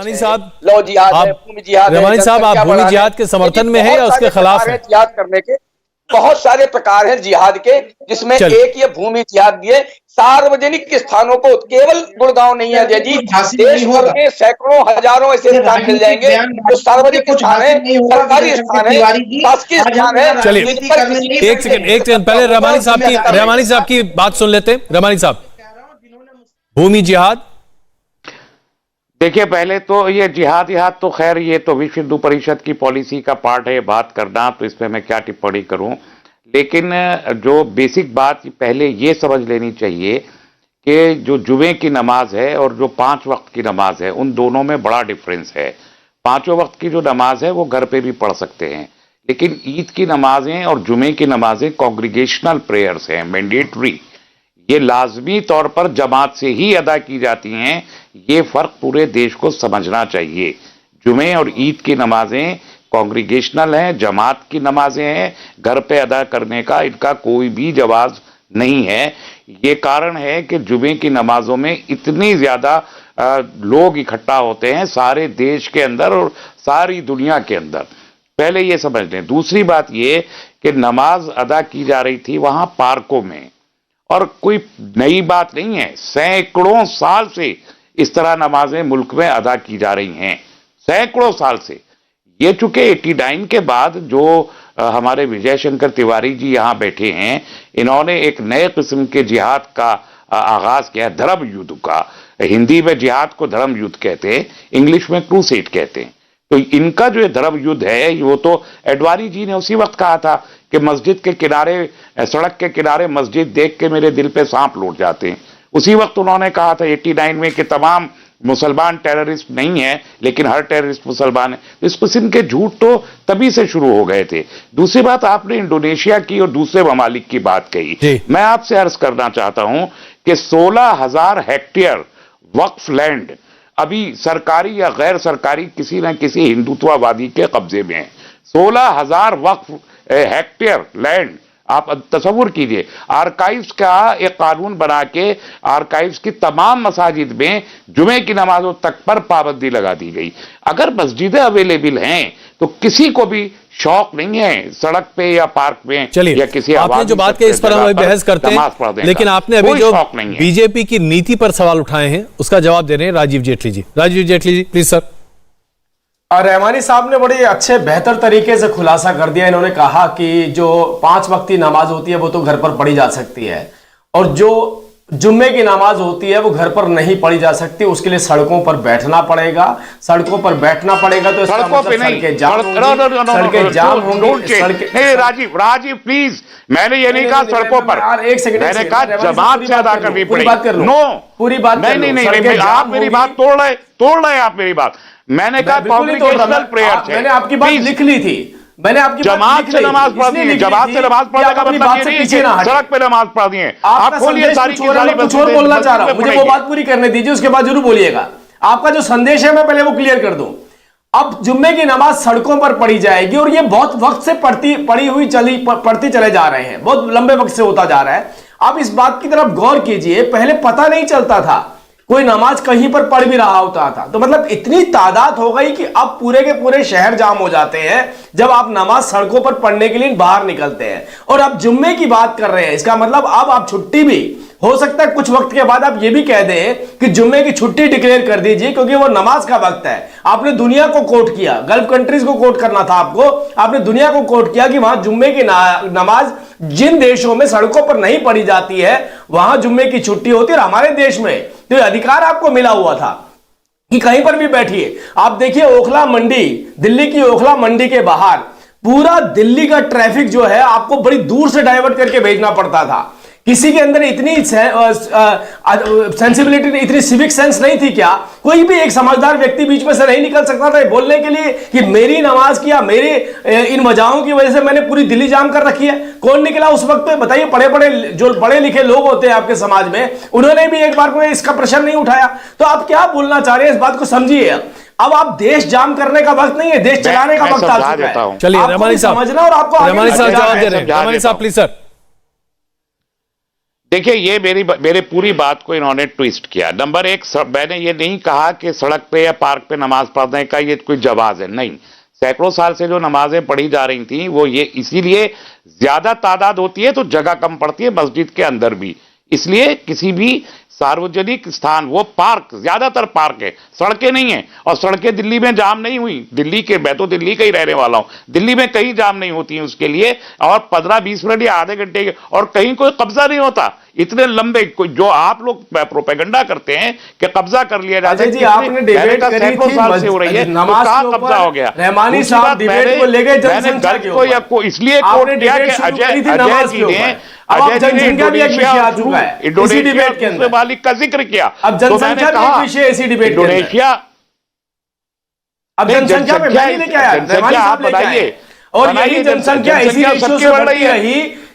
रहमानी साहब, लव जिहाद है, भूमि जिहाद है। रहमानी साहब, आप भूमि जिहाद के समर्थन में है या उसके खिलाफ है? जिहाद करने के बहुत सारे प्रकार हैं जिहाद के, जिसमें एक ये भूमि जिहाद भी है। सार्वजनिक स्थानों को, केवल गुड़गांव नहीं है जी, देश भर में सैकड़ों हजारों ऐसे स्थान मिल जाएंगे जो सार्वजनिक स्थान है, सरकारी स्थान है, शासकीय स्थान है। चलिए एक सेकंड पहले रहमानी साहब की बात सुन लेते हैं। रहमानी साहब, भूमि जिहाद, देखिए पहले तो ये जिहाद तो खैर ये तो विश्व हिंदू परिषद की पॉलिसी का पार्ट है बात करना, तो इस पे मैं क्या टिप्पणी करूं। लेकिन जो बेसिक बात पहले ये समझ लेनी चाहिए कि जो जुमे की नमाज है और जो 5 वक्त की नमाज है, उन दोनों में बड़ा डिफरेंस है। 5 वक्त की जो नमाज है वो घर पे भी पढ़ सकते हैं, लेकिन ईद की नमाजें और जुमे की नमाजें कॉन्ग्रीगेशनल प्रेयर्स हैं, मैंडेटरी, ये लाजमी तौर पर जमात से ही अदा की जाती हैं। ये फर्क पूरे देश को समझना चाहिए। जुमे और ईद की नमाजें कॉन्ग्रीगेशनल हैं, जमात की नमाजें हैं, घर पे अदा करने का इनका कोई भी जवाब नहीं है। ये कारण है कि जुमे की नमाजों में इतनी ज्यादा लोग इकट्ठा होते हैं सारे देश के अंदर और सारी दुनिया के अंदर, पहले ये समझ लें। दूसरी बात ये कि नमाज अदा की जा रही थी वहां पार्कों में, और कोई नई बात नहीं है, सैकड़ों साल से इस तरह नमाजें मुल्क में अदा की जा रही हैं, सैकड़ों साल से। ये चूंकि 89 के बाद जो हमारे विजय शंकर तिवारी जी यहाँ बैठे हैं, इन्होंने एक नए किस्म के जिहाद का आगाज किया, धर्म युद्ध का। हिंदी में जिहाद को धर्म युद्ध कहते हैं, इंग्लिश में क्रूसेड कहते हैं। तो इनका जो धर्म युद्ध है वो तो एडवाणी जी ने उसी वक्त कहा था कि मस्जिद के किनारे, सड़क के किनारे मस्जिद देख के मेरे दिल पे सांप लौट जाते हैं। उसी वक्त उन्होंने कहा था 89 में कि तमाम मुसलमान टेररिस्ट नहीं है, लेकिन हर टेररिस्ट मुसलमान है। इस किस्म के झूठ तो तभी से शुरू हो गए थे। दूसरी बात, आपने इंडोनेशिया की और दूसरे ममालिक की बात कही। मैं आपसे अर्ज करना चाहता हूं कि 16,000 हेक्टेयर वक्फ लैंड अभी सरकारी या गैर सरकारी किसी न किसी हिंदुत्ववादी के कब्जे में है। 16,000 वक्फ हेक्टेयर लैंड, आप तसव्वुर कीजिए। आर्काइव्स का एक कानून बना के आर्काइव्स की तमाम मसाजिद में जुमे की नमाजों तक पर पाबंदी लगा दी गई। अगर मस्जिदें अवेलेबल हैं तो किसी को भी शौक नहीं है सड़क पे या पार्क में या किसी, आपने जो बात की इस पर हम बहस करते हैं, लेकिन आपने अभी जो बीजेपी की नीति पर सवाल उठाए हैं उसका जवाब दे रहे हैं राजीव जेटली जी। Rajiv Jaitley ji please sir. रहमानी साहब ने बड़ी अच्छे बेहतर तरीके से खुलासा कर दिया। इन्होंने कहा कि जो 5 वक्त की नमाज होती है वो तो घर पर पढ़ी जा सकती है, और जो जुम्मे की नमाज होती है वो घर पर नहीं पढ़ी जा सकती, उसके लिए सड़कों पर बैठना पड़ेगा। सड़कों पर बैठना पड़ेगा तो सड़कों पे नहीं, सड़कें जाम होंगी। राजीव प्लीज, मैंने ये नहीं कहा सड़कों पर, एक सेकंड, मैंने कहा जमात से अदा करनी पड़ेगी। बात कर लो, पूरी बात नहीं, आप मेरी बात तोड़ रहे हैं आप मेरी बात। मैंने कहा कॉन्ग्रीगेशनल प्रेयर, मैंने आपकी बात लिख ली थी, मैंने आपकी जमात से नमाज पढ़नी है, जमात से नमाज पढ़ने का मतलब ये नहीं है सड़क पे नमाज पढ़नी है। आप खोलिए सारी की सारी, कुछ और बोलना चाह रहा हूं, मुझे वो बात पूरी करने दीजिए, उसके बाद जरूर बोलिएगा। आपका जो संदेश है मैं पहले वो क्लियर कर दूं। अब जुम्मे की नमाज सड़कों पर पढ़ी जाएगी, और ये बहुत वक्त से पढ़ती चले जा रहे हैं, बहुत लंबे वक्त से होता जा रहा है। अब इस बात की तरफ गौर कीजिए, पहले पता नहीं चलता था, कोई नमाज कहीं पर पढ़ भी रहा होता था, तो मतलब इतनी तादाद हो गई कि अब पूरे के पूरे शहर जाम हो जाते हैं जब आप नमाज सड़कों पर पढ़ने के लिए बाहर निकलते हैं। और अब जुम्मे की बात कर रहे हैं, इसका मतलब अब आप छुट्टी भी हो सकता है कुछ वक्त के बाद आप ये भी कह दें कि जुम्मे की छुट्टी डिक्लेयर कर दीजिए, क्योंकि वो नमाज का वक्त है। आपने दुनिया को कोट किया, गल्फ कंट्रीज को कोट करना था आपको, आपने दुनिया को कोट किया कि वहां जुम्मे की नमाज जिन देशों में सड़कों पर नहीं पढ़ी जाती है वहां जुम्मे की छुट्टी होती है। और हमारे देश में तो अधिकार आपको मिला हुआ था कि कहीं पर भी बैठिए। आप देखिए ओखला मंडी, दिल्ली की ओखला मंडी के बाहर पूरा दिल्ली का ट्रैफिक जो है आपको बड़ी दूर से डाइवर्ट करके भेजना पड़ता था। किसी के अंदर इतनी सेंसिबिलिटी, इतनी सिविक सेंस नहीं थी क्या? कोई भी एक समझदार व्यक्ति बीच में से नहीं निकल सकता था बोलने के लिए कि मेरी नमाज की या मेरे इन वजहों की वजह से मैंने पूरी दिल्ली जाम कर रखी है? कौन निकला उस वक्त पे बताइए? जो पढ़े लिखे लोग होते हैं आपके समाज में, उन्होंने भी एक बार को इसका प्रश्न नहीं उठाया। तो आप क्या बोलना चाह रहे हैं, इस बात को समझिए। अब आप देश जाम करने का वक्त नहीं है, देश चलाने का वक्त आ चुका है। चलिए रहमानी साहब, समझना और आपको रहमानी साहब जवाब दे रहे हैं। रहमानी साहब प्लीज सर। देखिए, ये मेरे पूरी बात को इन्होंने ट्विस्ट किया। नंबर एक, मैंने ये नहीं कहा कि सड़क पे या पार्क पे नमाज पढ़ने का ये कोई जवाज है, नहीं। सैकड़ों साल से जो नमाजें पढ़ी जा रही थी वो ये इसीलिए ज्यादा तादाद होती है तो जगह कम पड़ती है मस्जिद के अंदर भी, इसलिए किसी भी सार्वजनिक स्थान, वो पार्क, ज्यादातर पार्क है, सड़कें नहीं है। और सड़कें दिल्ली में जाम नहीं हुई, मैं तो दिल्ली का ही रहने वाला हूं, दिल्ली में कहीं जाम नहीं होती है उसके लिए, और 15-20 मिनट या आधे घंटे और कहीं कोई कब्जा नहीं होता। इतने लंबे जो आप लोग प्रोपेगेंडा करते हैं कि कब्जा कर लिया जाता है, आपने डिबेट करी थी साल से हो रही है, कहां कब्जा हो गया? रहमानी साहब डिबेट को लेकर जनसंख्या के ऊपर इसलिए कोट किया कि अजय जी ने इंडोनेशिया मालिक का जिक्र किया। अब जनसंख्या के विषय इसी डिबेट इंडोनेशिया, अब जनसंख्या में मैं लेके आया, जनसंख्या आप बताइए, और यही जनसंख्या इसी रेशियो से बढ़ रही है,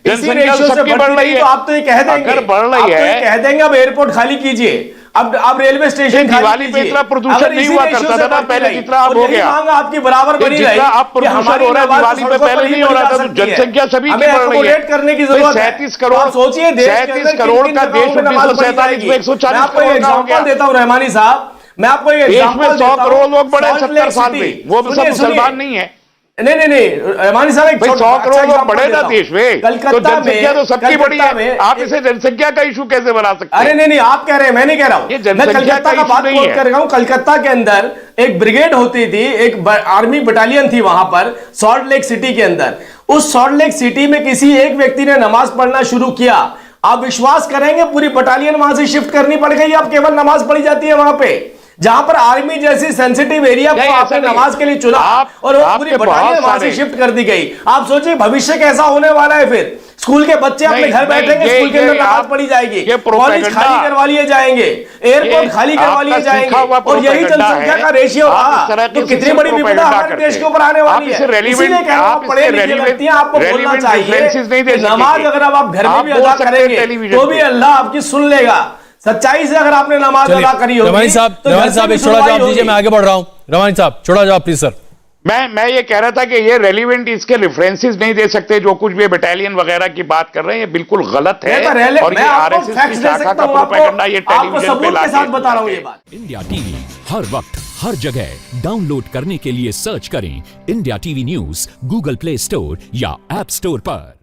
इसी रेशियो से बढ़ रही है। तो आप तो ये कह देंगे, अगर बढ़ रही है, कह देंगे अब एयरपोर्ट खाली कीजिए, अब रेलवे स्टेशन दिवाली पे इतना प्रदूषण नहीं हुआ करता था ना पहले, जितना अब हो गया। मांग आपकी बराबर बनी रही, अब प्रदूषण हो रहा है, दिवाली पे पहले नहीं हो रहा था। जनसंख्या सभी की बढ़ रही है, करने की जरूरत है। 37 करोड़, सोचिए 37 करोड़ का देश 1947 में 140 करोड़ का हो गया। देता हूँ रहमानी साहब, मैं आपको एक एग्जांपल 100 करोड़ लोग बढ़े 70 साल में, वो सब मुसलमान नहीं है। नहीं रहमानी साहब, एक 100 करोड़ लोग बढ़े ना देश में, तो जनसंख्या तो सबकी बड़ी है। आप इसे जनसंख्या का इशू कैसे बना सकते हैं? अरे नहीं, आप कह रहे हैं, मैं नहीं कह रहा हूं, मैं कलकत्ता का बात कर रहा हूं। कलकत्ता के अंदर एक ब्रिगेड होती थी, एक आर्मी बटालियन थी वहां पर सॉल्ट लेक सिटी के अंदर। उस सॉल्ट लेक सिटी में किसी एक व्यक्ति ने नमाज पढ़ना शुरू किया, आप विश्वास करेंगे पूरी बटालियन वहां से शिफ्ट करनी पड़ गई। अब केवल नमाज पढ़ी जाती है वहां पे, जहां पर आर्मी जैसी सेंसिटिव एरिया को आपने नमाज के लिए चुना, और वो पूरी बटालियन वहां से शिफ्ट कर दी गई। आप सोचिए भविष्य कैसा होने वाला है। फिर स्कूल के बच्चे अपने घर बैठेंगे, स्कूल के अंदर नमाज पढ़ी जाएगी, कॉलेज खाली करवा लिए जाएंगे, एयरपोर्ट खाली करवा लिए जाएंगे, और यही जनसंख्या का रेशियो रहा तो कितनी बड़ी विपदा हमारे देश के ऊपर आने वाली है। इसीलिए कह रहा हूं, पढ़े लिखे व्यक्ति हैं, आपको बोलना चाहिए नमाज अगर आप घर में भी अदा करेंगे तो भी अल्लाह आपकी सुन लेगा। सच्चाई से अगर आपने नमाज अदा करी होगी। रवानी साहब एक छोटा जवाब दीजिए, मैं आगे बढ़ रहा हूं। रवानी साहब छोटा जवाब प्लीज सर। मैं ये कह रहा था कि ये रेलिवेंट इसके रेफरेंसेस नहीं दे सकते, जो कुछ भी बटालियन वगैरह की बात कर रहे हैं ये बिल्कुल गलत है। और ये आरएसएस की शाखा का प्रोपेगेंडा ये टेलीविजन पे लाके बता रहा हूं ये बात। इंडिया टीवी हर वक्त हर जगह डाउनलोड करने के लिए सर्च करें India TV news Google play store या ऐप स्टोर पर।